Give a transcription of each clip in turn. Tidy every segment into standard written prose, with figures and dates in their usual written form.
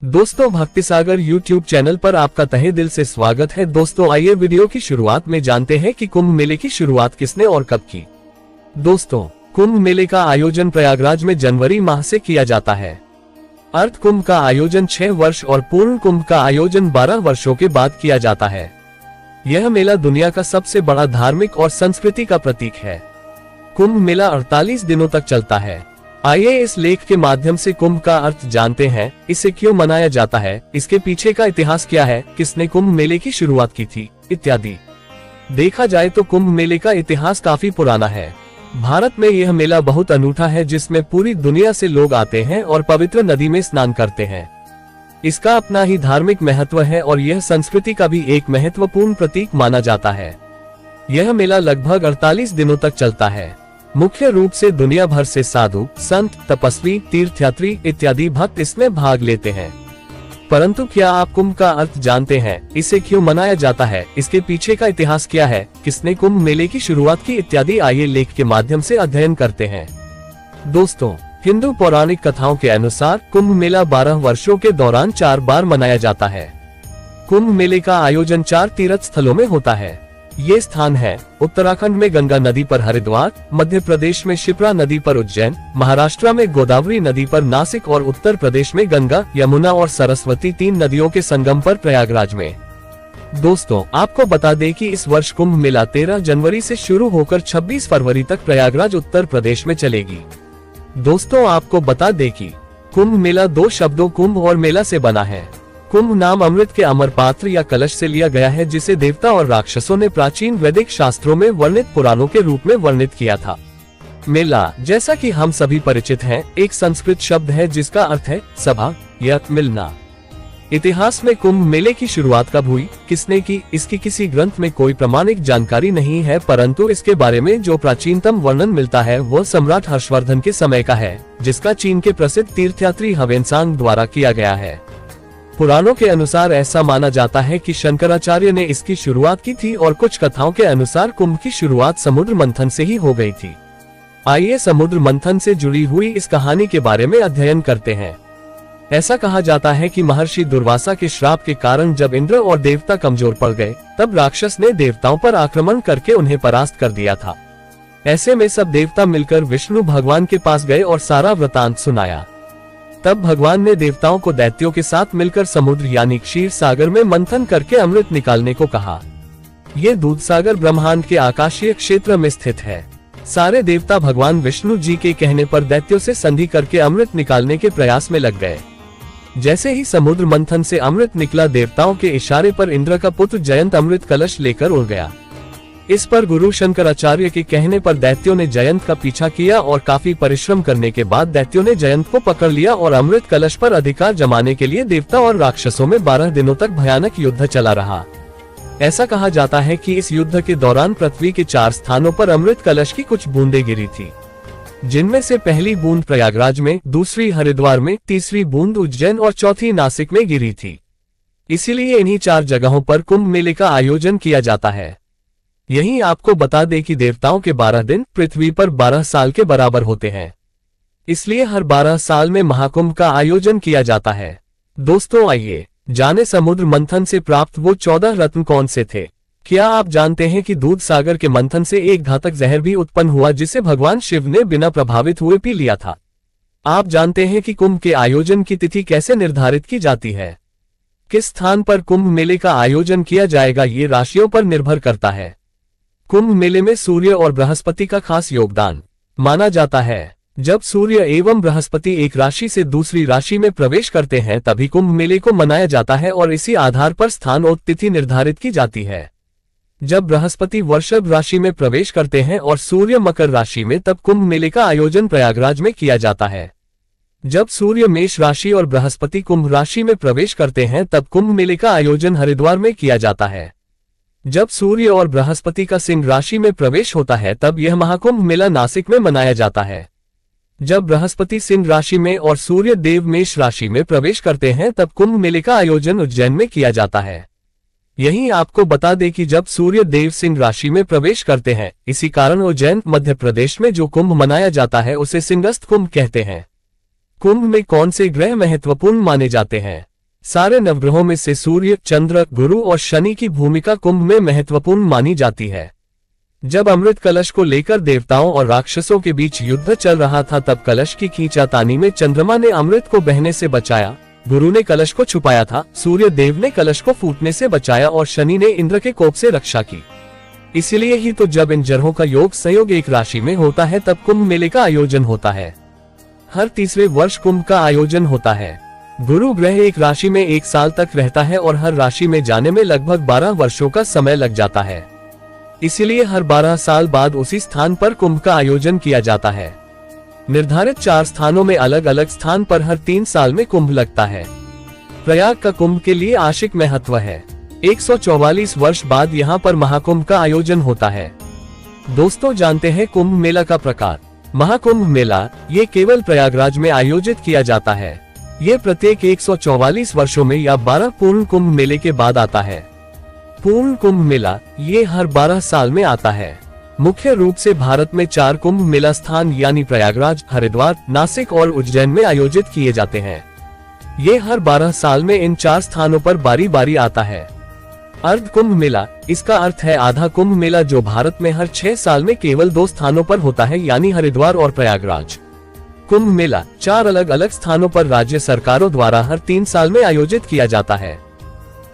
दोस्तों, भक्ति सागर YouTube channel पर आपका तहे दिल से स्वागत है। दोस्तों, आइए वीडियो की शुरुआत में जानते हैं कि कुंभ मेले की शुरुआत किसने और कब की। दोस्तों, कुंभ मेले का आयोजन प्रयागराज में जनवरी माह से किया जाता है। अर्ध कुंभ का आयोजन 6 वर्ष और पूर्ण कुंभ का आयोजन 12 वर्षों के बाद किया जाता है। यह मेला दुनिया का सबसे बड़ा धार्मिक और संस्कृति का प्रतीक है। कुंभ मेला 48 दिनों तक चलता है। आइए इस लेख के माध्यम से कुंभ का अर्थ जानते हैं, इसे क्यों मनाया जाता है, इसके पीछे का इतिहास क्या है, किसने कुंभ मेले की शुरुआत की थी, इत्यादि। देखा जाए तो कुंभ मेले का इतिहास काफी पुराना है। भारत में यह मेला बहुत अनूठा है, जिसमें पूरी दुनिया से लोग आते हैं और पवित्र नदी में स्नान करते हैं। इसका अपना ही धार्मिक महत्व है और यह संस्कृति का भी एक महत्वपूर्ण प्रतीक माना जाता है। यह मेला लगभग 48 दिनों तक चलता है। मुख्य रूप से दुनिया भर से साधु, संत, तपस्वी, तीर्थयात्री इत्यादि भक्त इसमें भाग लेते हैं। परंतु क्या आप कुंभ का अर्थ जानते हैं, इसे क्यों मनाया जाता है, इसके पीछे का इतिहास क्या है, किसने कुंभ मेले की शुरुआत की इत्यादि आइए लेख के माध्यम से अध्ययन करते हैं। दोस्तों, हिंदू पौराणिक कथाओं के अनुसार कुंभ मेला 12 वर्षों के दौरान 4 बार मनाया जाता है। कुंभ मेले का आयोजन 4 तीर्थ स्थलों में होता है। ये स्थान है उत्तराखंड में गंगा नदी पर हरिद्वार, मध्य प्रदेश में शिप्रा नदी पर उज्जैन, महाराष्ट्र में गोदावरी नदी पर नासिक और उत्तर प्रदेश में गंगा, यमुना और सरस्वती 3 नदियों के संगम पर प्रयागराज में। दोस्तों, आपको बता दें कि इस वर्ष कुंभ मेला 13 जनवरी से शुरू होकर 26 फरवरी तक प्रयागराज उत्तर प्रदेश में चलेगी। दोस्तों, आपको बता दें कि कुंभ मेला 2 शब्दों कुंभ और मेला से बना है। कुंभ नाम अमृत के अमर पात्र या कलश से लिया गया है, जिसे देवता और राक्षसों ने प्राचीन वैदिक शास्त्रों में वर्णित पुराणों के रूप में वर्णित किया था। मेला, जैसा कि हम सभी परिचित हैं, एक संस्कृत शब्द है जिसका अर्थ है सभा या मिलना। इतिहास में कुंभ मेले की शुरुआत कब हुई, किसने की, इसकी किसी ग्रंथ में कोई प्रमाणिक जानकारी नहीं है, परंतु इसके बारे में जो प्राचीनतम वर्णन मिलता है वह सम्राट हर्षवर्धन के समय का है, जिसका चीन के प्रसिद्ध तीर्थयात्री ह्वेनसांग द्वारा किया गया है। पुराणों के अनुसार ऐसा माना जाता है कि शंकराचार्य ने इसकी शुरुआत की थी और कुछ कथाओं के अनुसार कुंभ की शुरुआत समुद्र मंथन से ही हो गई थी। आइए समुद्र मंथन से जुड़ी हुई इस कहानी के बारे में अध्ययन करते हैं। ऐसा कहा जाता है कि महर्षि दुर्वासा के श्राप के कारण जब इंद्र और देवता कमजोर पड़ गए, तब राक्षस ने देवताओं पर आक्रमण करके उन्हें परास्त कर दिया था। ऐसे में सब देवता मिलकर विष्णु भगवान के पास गए और सारा वृतांत सुनाया। तब भगवान ने देवताओं को दैत्यों के साथ मिलकर समुद्र यानी क्षीर सागर में मंथन करके अमृत निकालने को कहा। ये दूध सागर ब्रह्मांड के आकाशीय क्षेत्र में स्थित है। सारे देवता भगवान विष्णु जी के कहने पर दैत्यों से संधि करके अमृत निकालने के प्रयास में लग गए। जैसे ही समुद्र मंथन से अमृत निकला, देवताओं के इशारे पर इंद्र का पुत्र जयंत अमृत कलश लेकर उड़ गया। इस पर गुरु शंकराचार्य के कहने पर दैत्यों ने जयंत का पीछा किया और काफी परिश्रम करने के बाद दैत्यों ने जयंत को पकड़ लिया और अमृत कलश पर अधिकार जमाने के लिए देवता और राक्षसों में 12 दिनों तक भयानक युद्ध चला रहा। ऐसा कहा जाता है कि इस युद्ध के दौरान पृथ्वी के 4 स्थानों पर अमृत कलश की कुछ बूंदें गिरी थी, जिनमें से पहली बूंद प्रयागराज में, दूसरी हरिद्वार में, तीसरी बूंद उज्जैन और चौथी नासिक में गिरी थी। इसीलिए इन्हीं 4 जगहों पर कुंभ मेले का आयोजन किया जाता है। यही आपको बता दें कि देवताओं के 12 दिन पृथ्वी पर 12 साल के बराबर होते हैं, इसलिए हर 12 साल में महाकुंभ का आयोजन किया जाता है। दोस्तों, आइए जाने समुद्र मंथन से प्राप्त वो 14 रत्न कौन से थे। क्या आप जानते हैं कि दूध सागर के मंथन से एक घातक जहर भी उत्पन्न हुआ, जिसे भगवान शिव ने बिना प्रभावित हुए पी लिया था। आप जानते हैं कि कुंभ के आयोजन की तिथि कैसे निर्धारित की जाती है। किस स्थान पर कुंभ मेले का आयोजन किया जाएगा, ये राशियों पर निर्भर करता है। कुंभ मेले में सूर्य और बृहस्पति का खास योगदान माना जाता है। जब सूर्य एवं बृहस्पति एक राशि से दूसरी राशि में प्रवेश करते हैं, तभी कुंभ मेले को मनाया जाता है और इसी आधार पर स्थान और तिथि निर्धारित की जाती है। जब बृहस्पति वृषभ राशि में प्रवेश करते हैं और सूर्य मकर राशि में, तब कुंभ मेले का आयोजन प्रयागराज में किया जाता है। जब सूर्य मेष राशि और बृहस्पति कुंभ राशि में प्रवेश करते हैं, तब कुंभ मेले का आयोजन हरिद्वार में किया जाता है। जब सूर्य और बृहस्पति का सिंह राशि में प्रवेश होता है, तब यह महाकुंभ मेला नासिक में मनाया जाता है। जब बृहस्पति सिंह राशि में और सूर्य देव मेष राशि में प्रवेश करते हैं, तब कुंभ मेले का आयोजन उज्जैन में किया जाता है। यही आपको बता दें कि जब सूर्य देव सिंह राशि में प्रवेश करते हैं, इसी कारण उज्जैन मध्य प्रदेश में जो कुंभ मनाया जाता है उसे सिंहस्थ कुंभ कहते हैं। कुंभ में कौन से ग्रह महत्वपूर्ण माने जाते हैं? सारे नवग्रहों में से सूर्य, चंद्र, गुरु और शनि की भूमिका कुंभ में महत्वपूर्ण मानी जाती है। जब अमृत कलश को लेकर देवताओं और राक्षसों के बीच युद्ध चल रहा था, तब कलश की खींचातानी में चंद्रमा ने अमृत को बहने से बचाया, गुरु ने कलश को छुपाया था, सूर्य देव ने कलश को फूटने से बचाया और शनि ने इंद्र के कोप से रक्षा की। इसलिए ही तो जब इन ग्रहों का योग संयोग एक राशि में होता है, तब कुंभ मेले का आयोजन होता है। हर तीसरे वर्ष कुंभ का आयोजन होता है। गुरु ग्रह एक राशि में 1 साल तक रहता है और हर राशि में जाने में लगभग 12 वर्षों का समय लग जाता है। इसलिए हर 12 साल बाद उसी स्थान पर कुंभ का आयोजन किया जाता है। निर्धारित 4 स्थानों में अलग अलग स्थान पर हर 3 साल में कुंभ लगता है। प्रयाग का कुंभ के लिए आशिक महत्व है। 144 वर्ष बाद यहाँ पर महाकुंभ का आयोजन होता है। दोस्तों, जानते हैं कुंभ मेला का प्रकार। महाकुंभ मेला ये केवल प्रयागराज में आयोजित किया जाता है। ये प्रत्येक 144 वर्षों में या 12 पूर्ण कुंभ मेले के बाद आता है। पूर्ण कुंभ मेला ये हर 12 साल में आता है। मुख्य रूप से भारत में 4 कुंभ मेला स्थान यानी प्रयागराज, हरिद्वार, नासिक और उज्जैन में आयोजित किए जाते हैं। ये हर 12 साल में इन 4 स्थानों पर बारी बारी आता है। अर्ध कुंभ मेला, इसका अर्थ है आधा कुंभ मेला, जो भारत में हर 6 साल में केवल 2 स्थानों पर होता है, यानी हरिद्वार और प्रयागराज। कुंभ मेला 4 अलग अलग स्थानों पर राज्य सरकारों द्वारा हर 3 साल में आयोजित किया जाता है।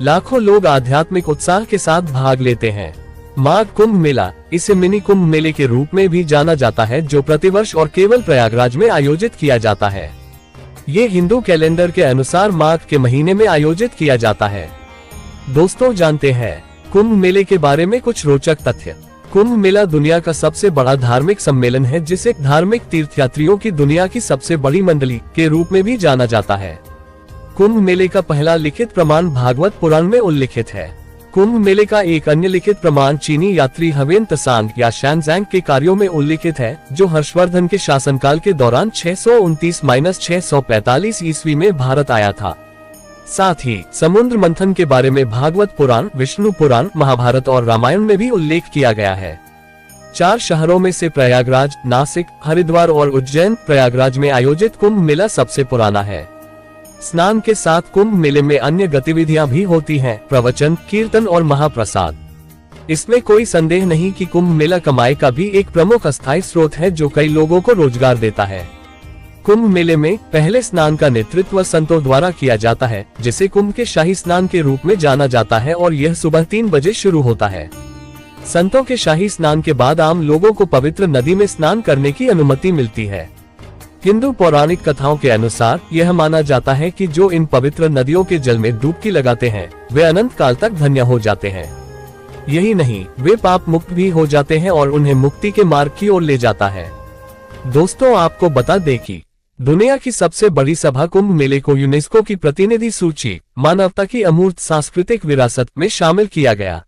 लाखों लोग आध्यात्मिक उत्साह के साथ भाग लेते हैं। माघ कुंभ मेला, इसे मिनी कुंभ मेले के रूप में भी जाना जाता है, जो प्रतिवर्ष और केवल प्रयागराज में आयोजित किया जाता है। ये हिंदू कैलेंडर के अनुसार माघ के महीने में आयोजित किया जाता है। दोस्तों, जानते हैं कुंभ मेले के बारे में कुछ रोचक तथ्य। कुंभ मेला दुनिया का सबसे बड़ा धार्मिक सम्मेलन है, जिसे धार्मिक तीर्थयात्रियों की दुनिया की सबसे बड़ी मंडली के रूप में भी जाना जाता है। कुंभ मेले का पहला लिखित प्रमाण भागवत पुराण में उल्लिखित है। कुंभ मेले का एक अन्य लिखित प्रमाण चीनी यात्री हवेन त्सांग या शैनज़ैंग के कार्यों में उल्लिखित है, जो हर्षवर्धन के शासनकाल के दौरान 629-645 ईस्वी में भारत आया था। साथ ही समुद्र मंथन के बारे में भागवत पुराण, विष्णु पुराण, महाभारत और रामायण में भी उल्लेख किया गया है। 4 शहरों में से प्रयागराज, नासिक, हरिद्वार और उज्जैन, प्रयागराज में आयोजित कुंभ मेला सबसे पुराना है। स्नान के साथ कुंभ मेले में अन्य गतिविधियां भी होती हैं, प्रवचन, कीर्तन और महाप्रसाद। इसमें कोई संदेह नहीं कि कुंभ मेला कमाई का भी एक प्रमुख अस्थायी स्रोत है, जो कई लोगों को रोजगार देता है। कुंभ मेले में पहले स्नान का नेतृत्व संतों द्वारा किया जाता है, जिसे कुंभ के शाही स्नान के रूप में जाना जाता है, और यह सुबह 3 बजे शुरू होता है। संतों के शाही स्नान के बाद आम लोगों को पवित्र नदी में स्नान करने की अनुमति मिलती है। हिंदू पौराणिक कथाओं के अनुसार यह माना जाता है कि जो इन पवित्र नदियों के जल में डुबकी लगाते हैं, वे अनंत काल तक धन्य हो जाते हैं। यही नहीं, वे पाप मुक्त भी हो जाते हैं और उन्हें मुक्ति के मार्ग की ओर ले जाता है। दोस्तों, आपको बता दें कि दुनिया की सबसे बड़ी सभा कुंभ मेले को यूनेस्को की प्रतिनिधि सूची मानवता की अमूर्त सांस्कृतिक विरासत में शामिल किया गया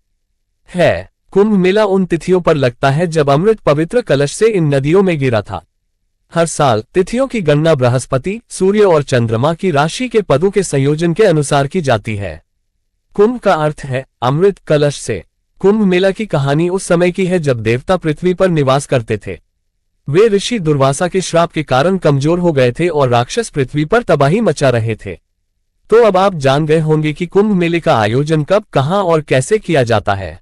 है। कुंभ मेला उन तिथियों पर लगता है जब अमृत पवित्र कलश से इन नदियों में गिरा था। हर साल तिथियों की गणना बृहस्पति, सूर्य और चंद्रमा की राशि के पदों के संयोजन के अनुसार की जाती है। कुंभ का अर्थ है अमृत कलश से। कुंभ मेला की कहानी उस समय की है जब देवता पृथ्वी पर निवास करते थे। वे ऋषि दुर्वासा के श्राप के कारण कमजोर हो गए थे और राक्षस पृथ्वी पर तबाही मचा रहे थे। तो अब आप जान गए होंगे कि कुंभ मेले का आयोजन कब, कहां और कैसे किया जाता है।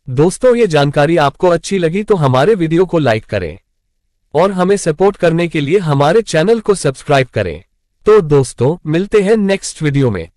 दोस्तों, ये जानकारी आपको अच्छी लगी तो हमारे वीडियो को लाइक करें और हमें सपोर्ट करने के लिए हमारे चैनल को सब्सक्राइब करें। तो दोस्तों, मिलते हैं नेक्स्ट वीडियो में।